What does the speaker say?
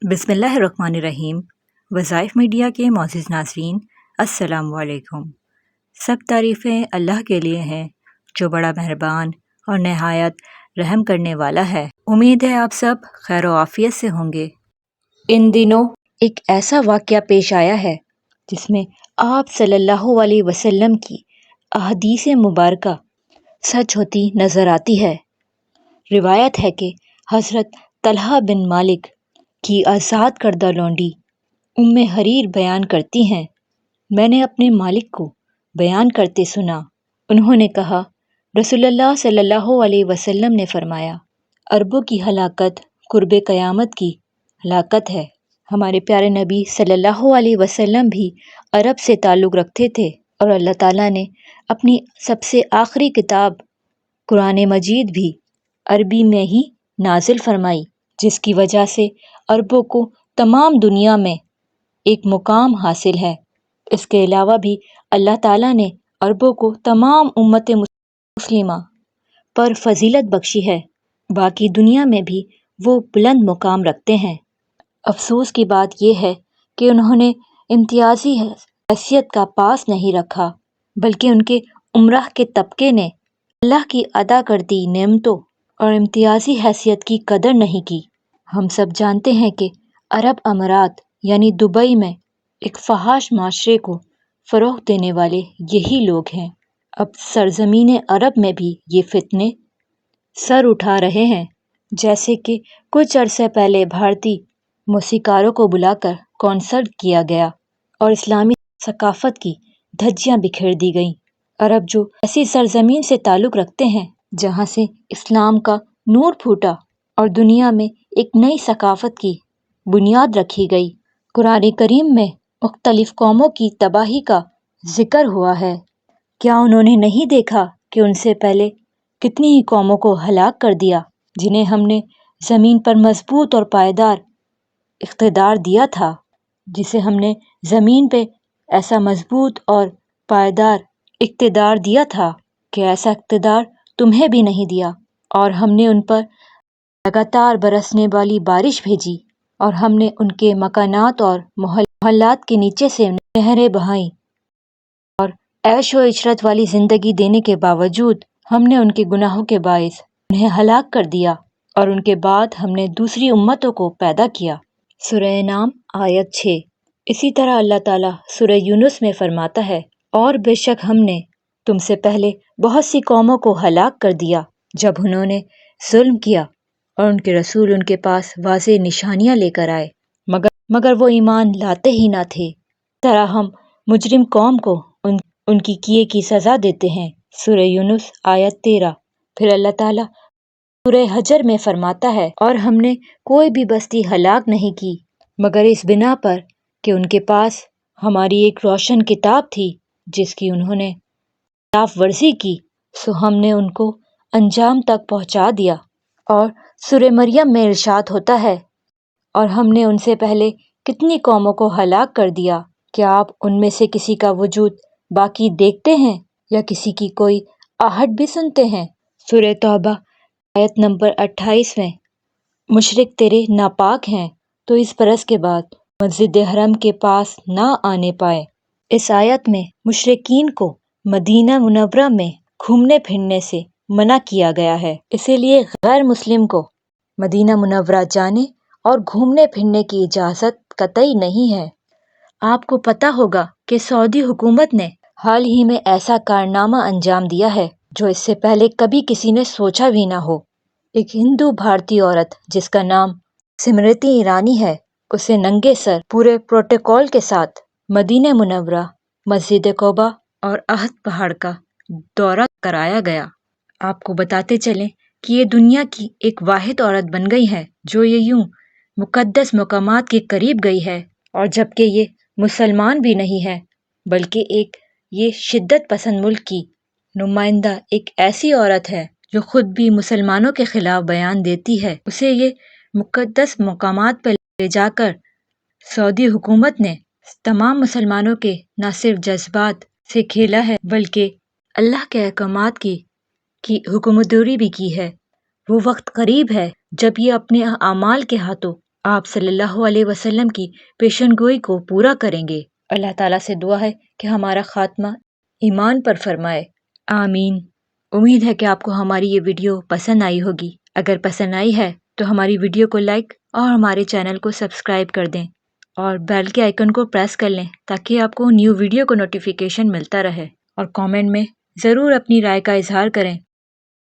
बिस्मिल्लाहिर्रहमानिर्रहीम। वज़ाइफ मीडिया के मोअज़्ज़िज़ नाज़रीन, अस्सलामु अलैकुम। सब तारीफ़ें अल्लाह के लिए हैं जो बड़ा मेहरबान और नहायत रहम करने वाला है। उम्मीद है आप सब खैर व आफ़ियत से होंगे। इन दिनों एक ऐसा वाक़या पेश आया है जिसमें आप सल्लल्लाहु अलैहि वसल्लम की अहदीस मुबारका सच होती नज़र आती है। रिवायत है कि हज़रत तलहा बिन मालिक की आज़ाद करदा लौंडी उम्मे हरीर बयान करती हैं, मैंने अपने मालिक को बयान करते सुना। उन्होंने कहा, रसूलुल्लाह सल्लल्लाहु अलैहि वसल्लम ने फरमाया, अरबों की हलाकत कुर्बे क़यामत की हलाकत है। हमारे प्यारे नबी सल्लल्लाहु अलैहि वसल्लम भी अरब से ताल्लुक़ रखते थे और अल्लाह ताला ने अपनी सबसे आखिरी किताब कुरान मजीद भी अरबी में ही नाजिल फरमाई, जिसकी वजह से अरबों को तमाम दुनिया में एक मुकाम हासिल है। इसके अलावा भी अल्लाह ताला ने अरबों को तमाम उम्मत मुस्लिमा पर फजीलत बख्शी है। बाकी दुनिया में भी वो बुलंद मुकाम रखते हैं। अफसोस की बात यह है कि उन्होंने इम्तियाजी हैसियत का पास नहीं रखा, बल्कि उनके उम्राह के तबके ने अल्लाह की अदा करती नेमतों और इम्तियाजी हैसियत की कदर नहीं की। हम सब जानते हैं कि अरब अमारात यानी दुबई में एक फहाश माशरे को फ़रोग़ देने वाले यही लोग हैं। अब सरज़मीन अरब में भी ये फितने सर उठा रहे हैं। जैसे कि कुछ अरसे पहले भारतीय मौसीकारों को बुलाकर कॉन्सर्ट किया गया और इस्लामी सकाफ़त की धज्जियाँ बिखेर दी गईं। अरब जो ऐसी सरज़मीन से ताल्लुक़ रखते हैं जहाँ से इस्लाम का नूर फूटा और दुनिया में एक नई सकाफ़त की बुनियाद रखी गई। कुरान करीम में मुख्तलिफ़ कौमों की तबाही का ज़िक्र हुआ है। क्या उन्होंने नहीं देखा कि उनसे पहले कितनी ही कौमों को हलाक कर दिया, जिन्हें हमने ज़मीन पर मजबूत और पायदार इक़्तिदार दिया था, जिसे हमने ज़मीन पे ऐसा मजबूत और पायदार इक़्तिदार दिया था कि ऐसा इक़्तिदार तुम्हें भी नहीं दिया। और हमने उन पर लगातार बरसने वाली बारिश भेजी और हमने उनके मकानात और मोहल्लात के नीचे से नहरें बहाईं और ऐश व इशरत वाली ज़िंदगी देने के बावजूद हमने उनके गुनाहों के बाइस उन्हें हलाक कर दिया और उनके बाद हमने दूसरी उम्मतों को पैदा किया। सूरह नाम आयत 6। इसी तरह अल्लाह ताला सूरह यूनुस में फरमाता है, और बेशक हमने तुमसे पहले बहुत सी कौमों को हलाक कर दिया जब उन्होंने जुल्म किया और उनके रसूल उनके पास वाज़े निशानियाँ लेकर आए, मगर वो ईमान लाते ही ना थे। तरह हम मुजरिम कौम को उनकी किए की सज़ा देते हैं। सूरह यूनुस आयत 13। फिर अल्लाह ताला सूरह हजर में फरमाता है, और हमने कोई भी बस्ती हलाक नहीं की मगर इस बिना पर कि उनके पास हमारी एक रोशन किताब थी जिसकी उन्होंने खिलाफ वर्जी की, सो हमने उनको अंजाम तक पहुँचा दिया। और सूरह मरियम में इरशाद होता है, और हमने उनसे पहले कितनी कौमों को हलाक कर दिया, क्या आप उनमें से किसी का वजूद बाकी देखते हैं या किसी की कोई आहट भी सुनते हैं। सूरह तौबा आयत नंबर 28 में, मुशरिक तेरे नापाक हैं तो इस बरस के बाद मस्जिद हरम के पास ना आने पाए। इस आयत में मुशरिकीन को मदीना मुनव्वरा में घूमने फिरने से मना किया गया है, इसीलिए गैर मुस्लिम को मदीना मुनव्वरा जाने और घूमने फिरने की इजाज़त कतई नहीं है। आपको पता होगा कि सऊदी हुकूमत ने हाल ही में ऐसा कारनामा अंजाम दिया है जो इससे पहले कभी किसी ने सोचा भी ना हो। एक हिंदू भारतीय औरत जिसका नाम स्मृति ईरानी है, उसे नंगे सर पूरे प्रोटोकॉल के साथ मदीना मुनव्वरा, मस्जिद कौबा और अहद पहाड़ का दौरा कराया गया। आपको बताते चलें कि ये दुनिया की एक वाहिद औरत बन गई है जो ये यूं मुकद्दस मकामात के करीब गई है, और जबकि ये मुसलमान भी नहीं है बल्कि ये शिद्दत पसंद मुल्क की नुमाइंदा एक ऐसी औरत है जो खुद भी मुसलमानों के खिलाफ बयान देती है। उसे ये मुकद्दस मकामात पर ले जाकर सऊदी हुकूमत ने तमाम मुसलमानों के न सिर्फ जज्बात से खेला है बल्कि अल्लाह के अहकामात की हुक्मदूरी भी की है। वो वक्त करीब है जब ये अपने आमाल के हाथों آپ صلی اللہ علیہ وسلم کی پیشن گوئی کو پورا کریں گے۔ اللہ تعالیٰ سے دعا ہے کہ ہمارا خاتمہ ایمان پر فرمائے، آمین۔ امید ہے کہ آپ کو ہماری یہ ویڈیو پسند آئی ہوگی۔ اگر پسند آئی ہے تو ہماری ویڈیو کو لائک اور ہمارے چینل کو سبسکرائب کر دیں اور بیل کے آئیکن کو پریس کر لیں تاکہ آپ کو نیو ویڈیو کو نوٹیفیکیشن ملتا رہے، اور کامنٹ میں ضرور اپنی رائے کا اظہار کریں